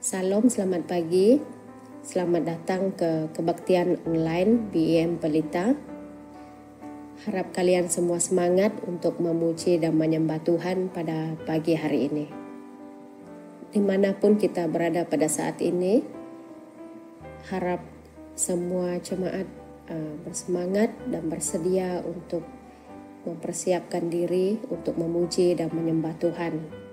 Salam, selamat pagi. Selamat datang ke kebaktian online BEM Pelita. Harap kalian semua semangat untuk memuji dan menyembah Tuhan pada pagi hari ini. Dimanapun kita berada pada saat ini, harap semua jemaat bersemangat dan bersedia untuk mempersiapkan diri untuk memuji dan menyembah Tuhan.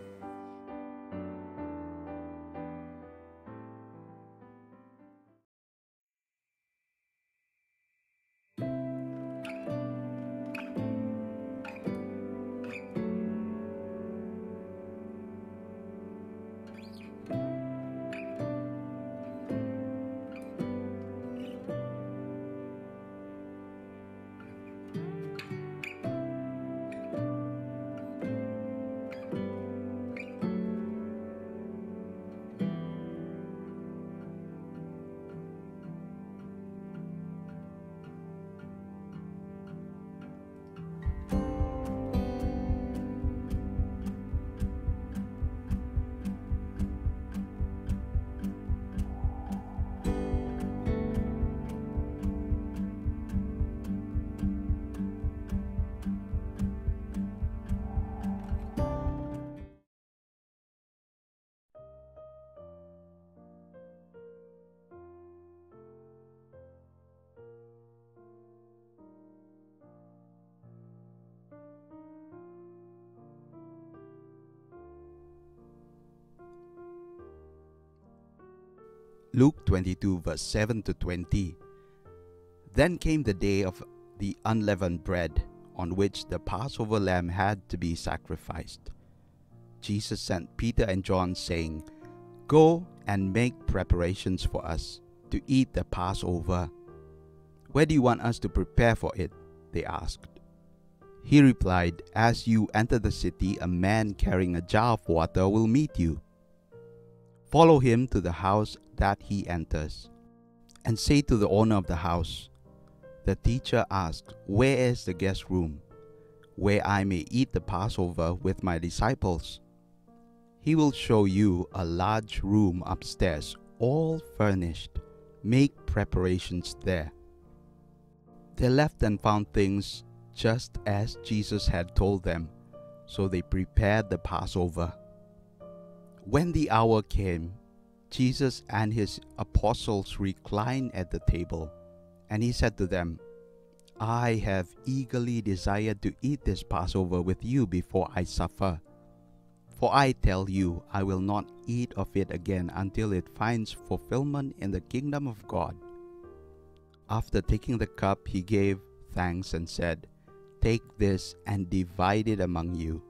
Luke 22 verse 7 to 20. Then came the day of the unleavened bread, on which the Passover lamb had to be sacrificed. Jesus sent Peter and John, saying, "Go and make preparations for us to eat the Passover." "Where do you want us to prepare for it?" they asked. He replied, "As you enter the city, a man carrying a jar of water will meet you. Follow him to the house that he enters, and say to the owner of the house, 'The teacher asks, where is the guest room, where I may eat the Passover with my disciples?' He will show you a large room upstairs, all furnished. Make preparations there." They left and found things just as Jesus had told them, so they prepared the Passover. When the hour came, Jesus and his apostles reclined at the table, and he said to them, "I have eagerly desired to eat this Passover with you before I suffer. For I tell you, I will not eat of it again until it finds fulfillment in the kingdom of God." After taking the cup, he gave thanks and said, "Take this and divide it among you.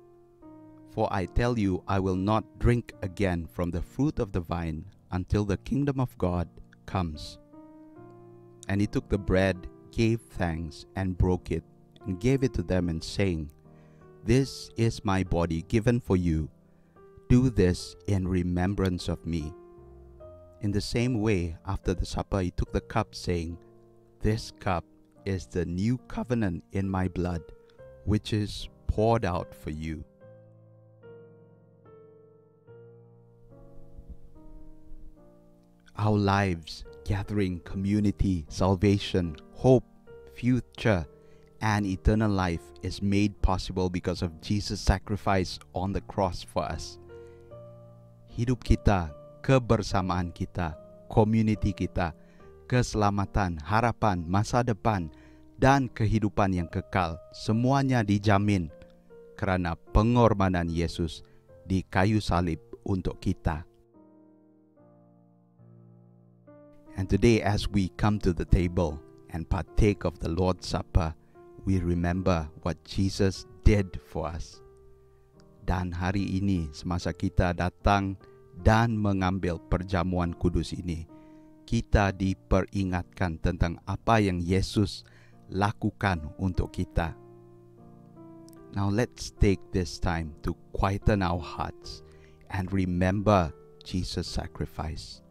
For I tell you, I will not drink again from the fruit of the vine until the kingdom of God comes." And he took the bread, gave thanks, and broke it, and gave it to them, and saying, "This is my body given for you. Do this in remembrance of me." In the same way, after the supper, he took the cup, saying, "This cup is the new covenant in my blood, which is poured out for you." Our lives, gathering, community, salvation, hope, future, and eternal life is made possible because of Jesus' sacrifice on the cross for us. Hidup kita, kebersamaan kita, community kita, keselamatan, harapan, masa depan, dan kehidupan yang kekal, semuanya dijamin karena pengorbanan Yesus di kayu salib untuk kita. And today, as we come to the table and partake of the Lord's Supper, we remember what Jesus did for us. Dan hari ini, semasa kita datang dan mengambil perjamuan kudus ini, kita diperingatkan tentang apa yang Yesus lakukan untuk kita. Now let's take this time to quieten our hearts and remember Jesus' sacrifice.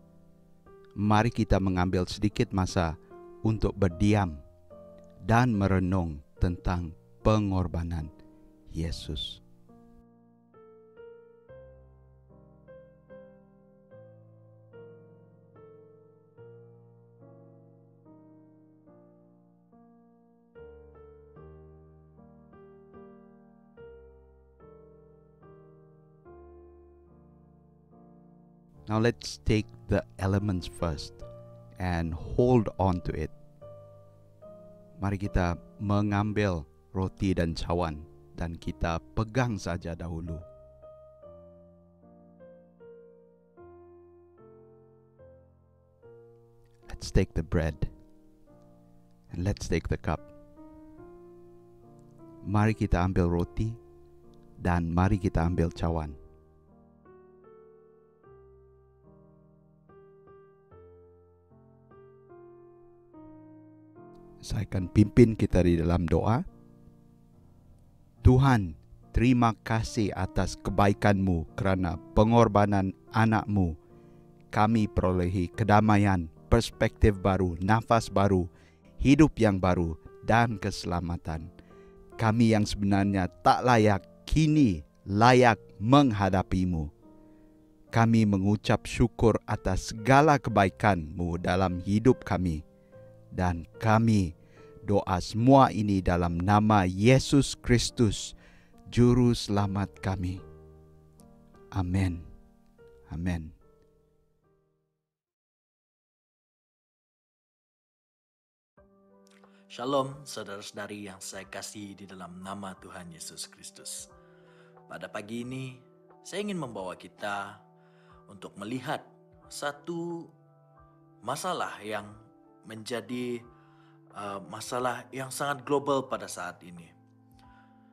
Mari kita mengambil sedikit masa untuk berdiam dan merenung tentang pengorbanan Yesus. Now let's take the elements first and hold on to it. Mari kita mengambil roti dan cawan dan kita pegang saja dahulu. Let's take the bread and let's take the cup. Mari kita ambil roti dan mari kita ambil cawan. Saya akan pimpin kita di dalam doa. Tuhan, terima kasih atas kebaikan-Mu kerana pengorbanan anak-Mu. Kami perolehi kedamaian, perspektif baru, nafas baru, hidup yang baru, dan keselamatan. Kami yang sebenarnya tak layak, kini layak menghadapi-Mu. Kami mengucap syukur atas segala kebaikan-Mu dalam hidup kami. Dan kami doa semua ini dalam nama Yesus Kristus, Juru Selamat kami. Amin. Amin. Shalom saudara-saudari yang saya kasih di dalam nama Tuhan Yesus Kristus. Pada pagi ini saya ingin membawa kita untuk melihat satu masalah yang menjadi masalah yang sangat global pada saat ini.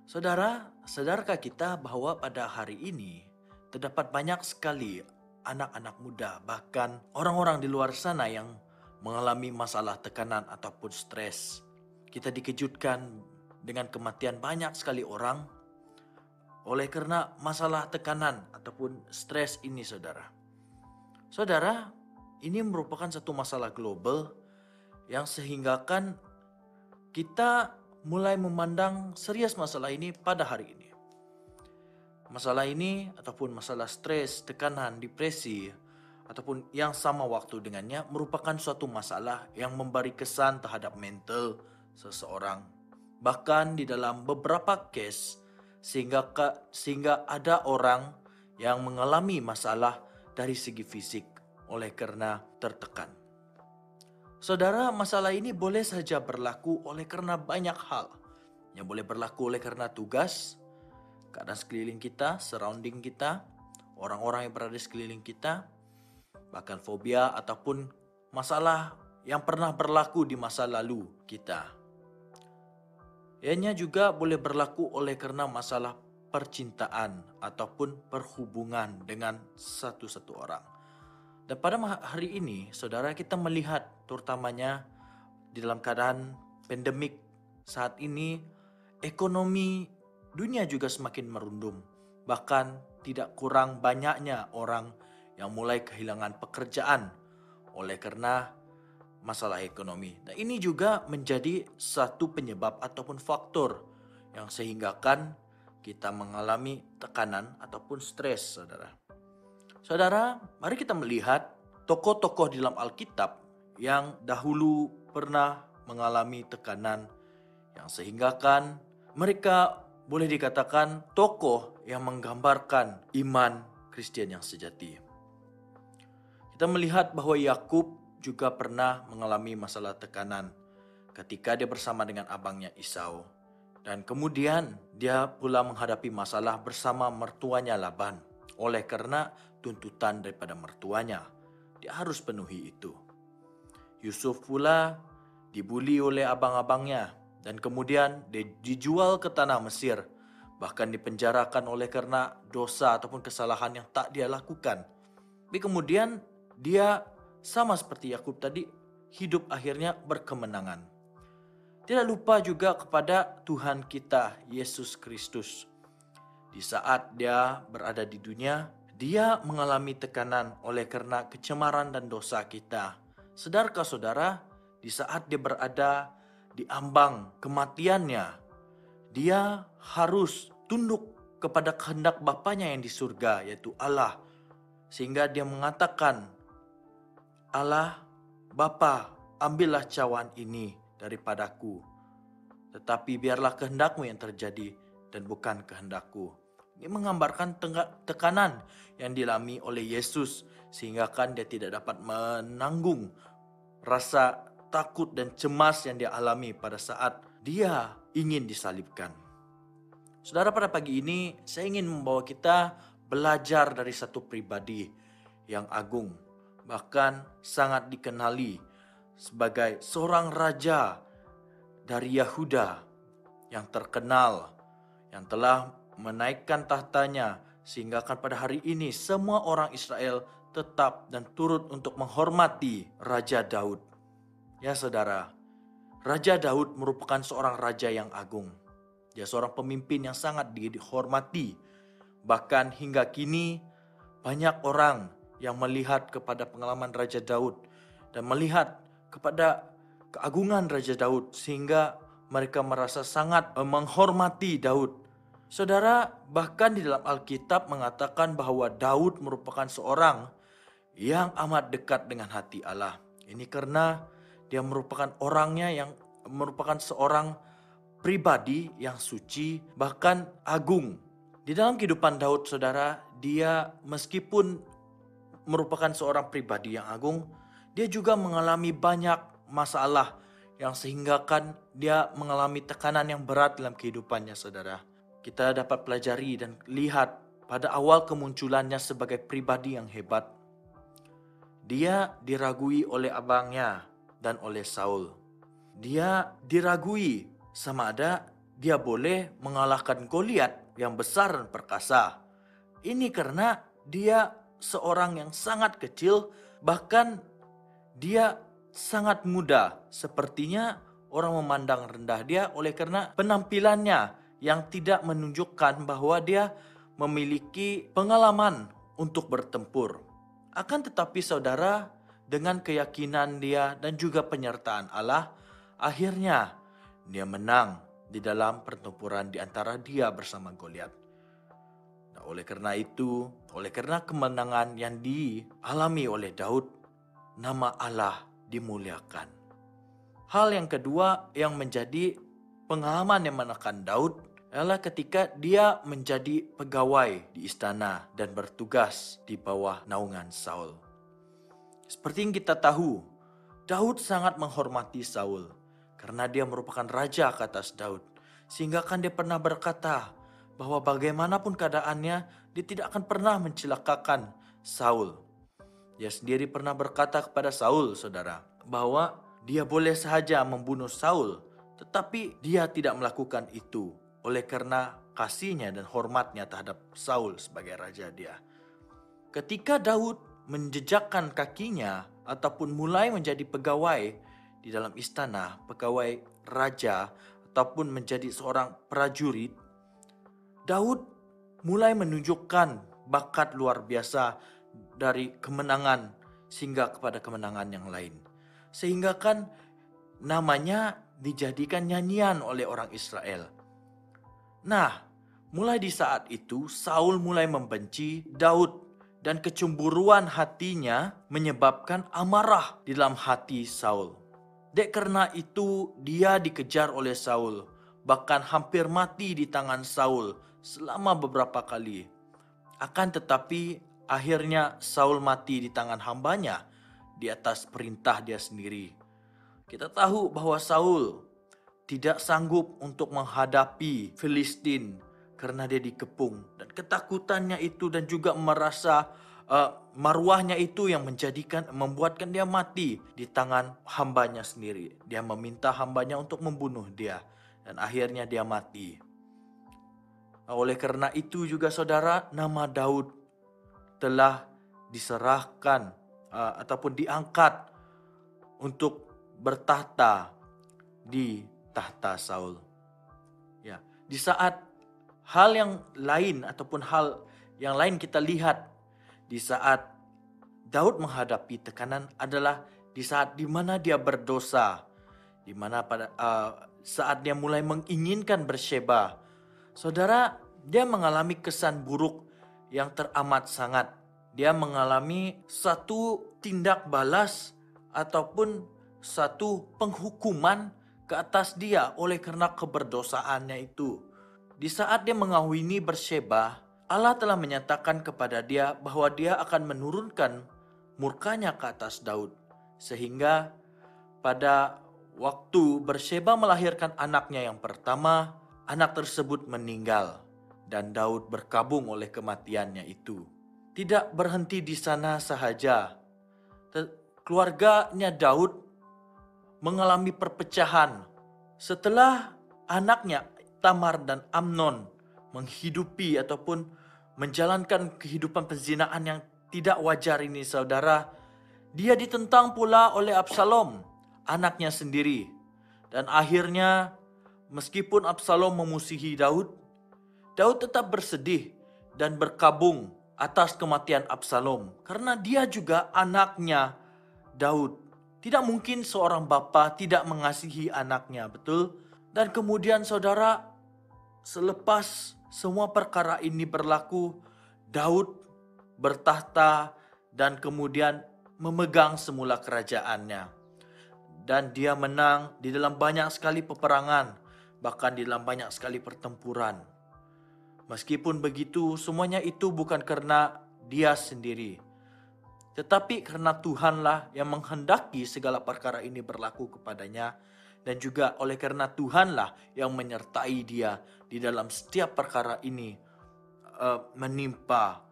Saudara, sadarkah kita bahwa pada hari ini terdapat banyak sekali anak-anak muda, bahkan orang-orang di luar sana yang mengalami masalah tekanan ataupun stres. Kita dikejutkan dengan kematian banyak sekali orang oleh karena masalah tekanan ataupun stres ini, saudara. Saudara, ini merupakan satu masalah global yang sehinggakan kita mulai memandang serius masalah ini pada hari ini. Masalah ini ataupun masalah stres, tekanan, depresi, ataupun yang sama waktu dengannya merupakan suatu masalah yang memberi kesan terhadap mental seseorang. Bahkan di dalam beberapa case sehingga ada orang yang mengalami masalah dari segi fisik oleh karena tertekan. Saudara, masalah ini boleh saja berlaku oleh karena banyak hal. Yang boleh berlaku oleh karena tugas, keadaan sekeliling kita, surrounding kita, orang-orang yang berada di sekeliling kita, bahkan fobia ataupun masalah yang pernah berlaku di masa lalu kita. Ianya juga boleh berlaku oleh karena masalah percintaan ataupun perhubungan dengan satu orang. Dan pada hari ini, saudara, kita melihat terutamanya di dalam keadaan pandemik saat ini, ekonomi dunia juga semakin merundum. Bahkan tidak kurang banyaknya orang yang mulai kehilangan pekerjaan oleh karena masalah ekonomi. Dan ini juga menjadi satu penyebab ataupun faktor yang sehinggakan kita mengalami tekanan ataupun stres, saudara. Saudara, mari kita melihat tokoh-tokoh di dalam Alkitab yang dahulu pernah mengalami tekanan yang sehinggakan mereka boleh dikatakan tokoh yang menggambarkan iman Kristen yang sejati. Kita melihat bahwa Yakub juga pernah mengalami masalah tekanan ketika dia bersama dengan abangnya Esau. Dan kemudian dia pula menghadapi masalah bersama mertuanya Laban. Oleh karena tuntutan daripada mertuanya, dia harus penuhi itu. Yusuf pula dibuli oleh abang-abangnya dan kemudian dia dijual ke tanah Mesir. Bahkan dipenjarakan oleh karena dosa ataupun kesalahan yang tak dia lakukan. Tapi kemudian dia sama seperti Yakub tadi, hidup akhirnya berkemenangan. Tidak lupa juga kepada Tuhan kita, Yesus Kristus. Di saat dia berada di dunia, dia mengalami tekanan oleh karena kecemaran dan dosa kita. Sadarkah saudara, di saat dia berada di ambang kematiannya, dia harus tunduk kepada kehendak Bapanya yang di surga, yaitu Allah. Sehingga dia mengatakan, Allah, Bapa, ambillah cawan ini daripadaku. Tetapi biarlah kehendakmu yang terjadi dan bukan kehendakku. Ini menggambarkan tekanan yang dialami oleh Yesus, sehingga kan dia tidak dapat menanggung rasa takut dan cemas yang dia alami pada saat dia ingin disalibkan. Saudara, pada pagi ini saya ingin membawa kita belajar dari satu pribadi yang agung, bahkan sangat dikenali sebagai seorang raja dari Yahuda yang terkenal, yang telah menaikkan tahtanya sehingga kan pada hari ini semua orang Israel tetap dan turut untuk menghormati Raja Daud. Ya saudara, Raja Daud merupakan seorang raja yang agung. Dia seorang pemimpin yang sangat dihormati. Bahkan hingga kini banyak orang yang melihat kepada pengalaman Raja Daud dan melihat kepada keagungan Raja Daud sehingga mereka merasa sangat menghormati Daud. Saudara, bahkan di dalam Alkitab mengatakan bahwa Daud merupakan seorang yang amat dekat dengan hati Allah. Ini karena dia merupakan merupakan seorang pribadi yang suci, bahkan agung. Di dalam kehidupan Daud, saudara, dia meskipun merupakan seorang pribadi yang agung, dia juga mengalami banyak masalah yang sehingga kan dia mengalami tekanan yang berat dalam kehidupannya, saudara. Kita dapat pelajari dan lihat pada awal kemunculannya sebagai pribadi yang hebat. Dia diragui oleh abangnya dan oleh Saul. Dia diragui sama ada dia boleh mengalahkan Goliat yang besar dan perkasa. Ini karena dia seorang yang sangat kecil, bahkan dia sangat muda. Sepertinya orang memandang rendah dia oleh karena penampilannya yang tidak menunjukkan bahwa dia memiliki pengalaman untuk bertempur. Akan tetapi saudara, dengan keyakinan dia dan juga penyertaan Allah, akhirnya dia menang di dalam pertempuran di antara dia bersama Goliat. Nah, oleh karena kemenangan yang dialami oleh Daud, nama Allah dimuliakan. Hal yang kedua yang menjadi pengalaman yang menekan Daud adalah ketika dia menjadi pegawai di istana dan bertugas di bawah naungan Saul. Seperti yang kita tahu, Daud sangat menghormati Saul karena dia merupakan raja ke atas Daud. Sehingga kan dia pernah berkata bahwa bagaimanapun keadaannya, dia tidak akan pernah mencelakakan Saul. Dia sendiri pernah berkata kepada Saul, saudara, bahwa dia boleh saja membunuh Saul, tetapi dia tidak melakukan itu oleh karena kasihnya dan hormatnya terhadap Saul sebagai raja dia. Ketika Daud menjejakkan kakinya ataupun mulai menjadi pegawai di dalam istana, pegawai raja ataupun menjadi seorang prajurit, Daud mulai menunjukkan bakat luar biasa dari kemenangan sehingga kepada kemenangan yang lain. Sehingga kan namanya dijadikan nyanyian oleh orang Israel. Nah, mulai di saat itu Saul mulai membenci Daud dan kecemburuan hatinya menyebabkan amarah di dalam hati Saul. Karena itu dia dikejar oleh Saul, bahkan hampir mati di tangan Saul selama beberapa kali. Akan tetapi akhirnya Saul mati di tangan hambanya di atas perintah dia sendiri. Kita tahu bahwa Saul tidak sanggup untuk menghadapi Filistin karena dia dikepung. Dan ketakutannya itu dan juga merasa marwahnya itu yang membuatkan dia mati di tangan hambanya sendiri. Dia meminta hambanya untuk membunuh dia dan akhirnya dia mati. Oleh karena itu juga saudara, nama Daud telah diserahkan ataupun diangkat untuk bertahta di tahta Saul. Ya, di saat hal yang lain ataupun hal yang lain kita lihat di saat Daud menghadapi tekanan adalah di saat di mana dia berdosa, di mana pada saat dia mulai menginginkan Batsyeba. Saudara, dia mengalami kesan buruk yang teramat sangat. Dia mengalami satu tindak balas ataupun satu penghukuman ke atas dia oleh karena keberdosaannya itu. di saat dia mengawini Bersyeba, Allah telah menyatakan kepada dia bahwa dia akan menurunkan murkanya ke atas Daud. Sehingga pada waktu Bersyeba melahirkan anaknya yang pertama, anak tersebut meninggal dan Daud berkabung oleh kematiannya itu. Tidak berhenti di sana sahaja. Keluarganya Daud mengalami perpecahan setelah anaknya Tamar dan Amnon menghidupi ataupun menjalankan kehidupan penzinaan yang tidak wajar ini, saudara. Dia ditentang pula oleh Absalom, anaknya sendiri. Dan akhirnya meskipun Absalom memusuhi Daud, Daud tetap bersedih dan berkabung atas kematian Absalom. Karena dia juga anaknya Daud. Tidak mungkin seorang bapa tidak mengasihi anaknya, betul? Dan kemudian saudara, selepas semua perkara ini berlaku, Daud bertahta dan kemudian memegang semula kerajaannya. Dan dia menang di dalam banyak sekali peperangan, bahkan di dalam banyak sekali pertempuran. Meskipun begitu, semuanya itu bukan karena dia sendiri, tetapi karena Tuhanlah yang menghendaki segala perkara ini berlaku kepadanya. Dan juga oleh karena Tuhanlah yang menyertai dia di dalam setiap perkara ini menimpa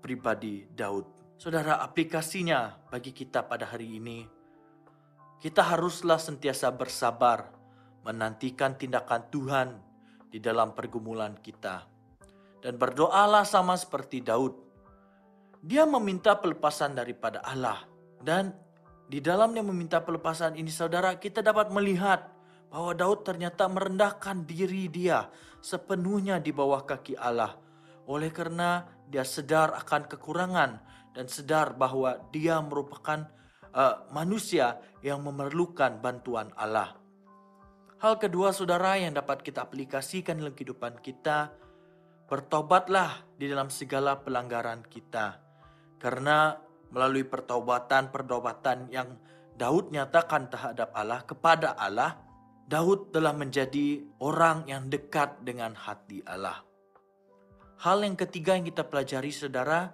pribadi Daud. Saudara, aplikasinya bagi kita pada hari ini, kita haruslah sentiasa bersabar menantikan tindakan Tuhan di dalam pergumulan kita. Dan berdoalah sama seperti Daud. Dia meminta pelepasan daripada Allah. Dan di dalamnya meminta pelepasan ini, saudara, kita dapat melihat bahwa Daud ternyata merendahkan diri dia sepenuhnya di bawah kaki Allah. Oleh karena dia sadar akan kekurangan dan sadar bahwa dia merupakan manusia yang memerlukan bantuan Allah. Hal kedua, saudara, yang dapat kita aplikasikan dalam kehidupan kita, bertobatlah di dalam segala pelanggaran kita. Karena melalui pertobatan yang Daud nyatakan terhadap Allah, kepada Allah, Daud telah menjadi orang yang dekat dengan hati Allah. Hal yang ketiga yang kita pelajari, saudara,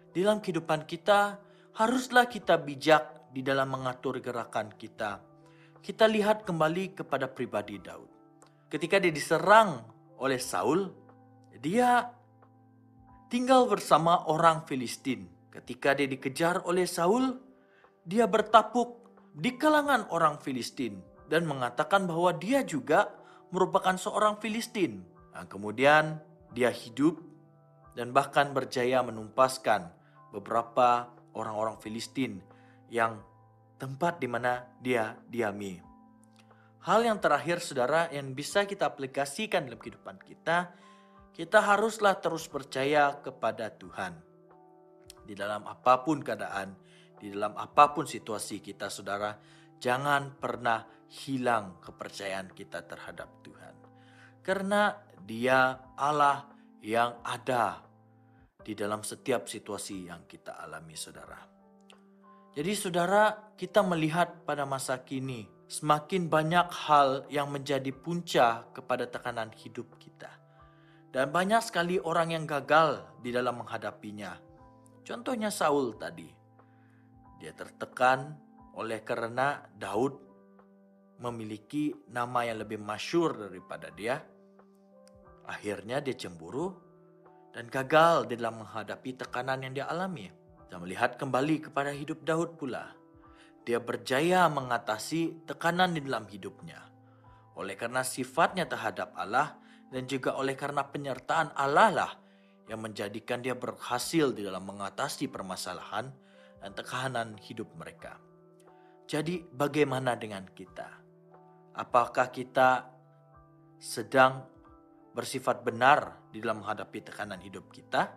dalam kehidupan kita, haruslah kita bijak di dalam mengatur gerakan kita. Kita lihat kembali kepada pribadi Daud. Ketika dia diserang oleh Saul, dia tinggal bersama orang Filistin. Ketika dia dikejar oleh Saul, dia bertapuk di kalangan orang Filistin dan mengatakan bahwa dia juga merupakan seorang Filistin. Nah, kemudian dia hidup dan bahkan berjaya menumpaskan beberapa orang-orang Filistin yang tempat di mana dia diami. Hal yang terakhir, saudara, yang bisa kita aplikasikan dalam kehidupan kita, kita haruslah terus percaya kepada Tuhan. Di dalam apapun keadaan, di dalam apapun situasi kita, saudara, jangan pernah hilang kepercayaan kita terhadap Tuhan. Karena Dia Allah yang ada di dalam setiap situasi yang kita alami, saudara. Jadi, saudara, kita melihat pada masa kini, semakin banyak hal yang menjadi punca kepada tekanan hidup kita. Dan banyak sekali orang yang gagal di dalam menghadapinya. Contohnya Saul tadi. Dia tertekan oleh karena Daud memiliki nama yang lebih masyhur daripada dia. Akhirnya dia cemburu dan gagal di dalam menghadapi tekanan yang dia alami. Kita melihat kembali kepada hidup Daud pula. Dia berjaya mengatasi tekanan di dalam hidupnya. Oleh karena sifatnya terhadap Allah dan juga oleh karena penyertaan Allah lah yang menjadikan dia berhasil di dalam mengatasi permasalahan dan tekanan hidup mereka. Jadi bagaimana dengan kita? Apakah kita sedang bersifat benar di dalam menghadapi tekanan hidup kita?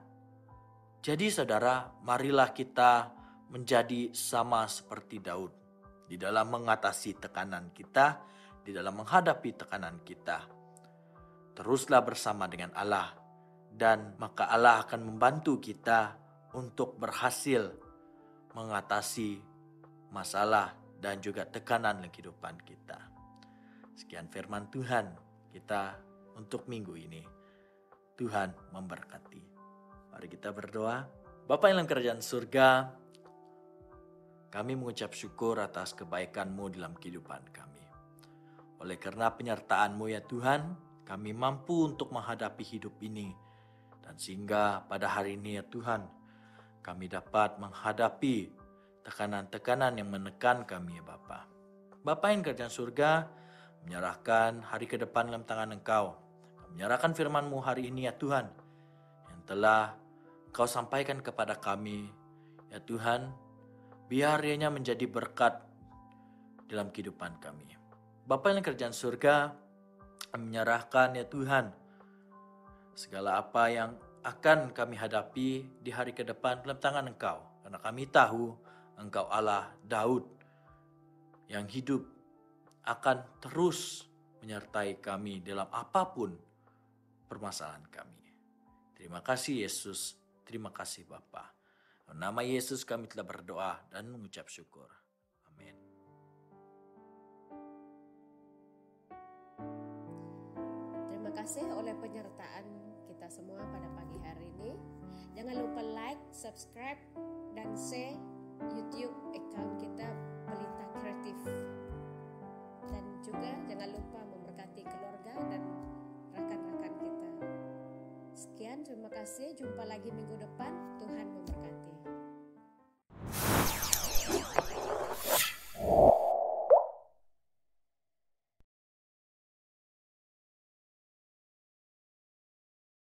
Jadi saudara, marilah kita menjadi sama seperti Daud di dalam mengatasi tekanan kita, di dalam menghadapi tekanan kita. Teruslah bersama dengan Allah. Dan maka Allah akan membantu kita untuk berhasil mengatasi masalah dan juga tekanan dalam kehidupan kita. Sekian firman Tuhan, kita untuk minggu ini. Tuhan memberkati. Mari kita berdoa. Bapa yang dalam kerajaan surga, kami mengucap syukur atas kebaikan-Mu dalam kehidupan kami. Oleh karena penyertaan-Mu ya Tuhan, kami mampu untuk menghadapi hidup ini. Dan sehingga pada hari ini ya Tuhan, kami dapat menghadapi tekanan-tekanan yang menekan kami ya Bapa. Bapa yang kerajaan surga, menyerahkan hari ke depan dalam tangan Engkau. Menyerahkan firman-Mu hari ini ya Tuhan, yang telah Engkau sampaikan kepada kami. Ya Tuhan, biar ianya menjadi berkat dalam kehidupan kami. Bapa yang kerajaan surga, menyerahkan ya Tuhan, segala apa yang akan kami hadapi di hari ke depan dalam tangan Engkau. Karena kami tahu Engkau Allah Daud yang hidup akan terus menyertai kami dalam apapun permasalahan kami. Terima kasih Yesus, terima kasih Bapa. Dalam nama Yesus kami telah berdoa dan mengucap syukur. Amin. Terima kasih oleh penyertaan kita semua pada pagi hari ini. Jangan lupa like, subscribe, dan share YouTube account kita Pelita Kreatif. Dan juga jangan lupa memberkati keluarga dan rekan-rekan kita. Sekian, terima kasih. Jumpa lagi minggu depan. Tuhan memberkati.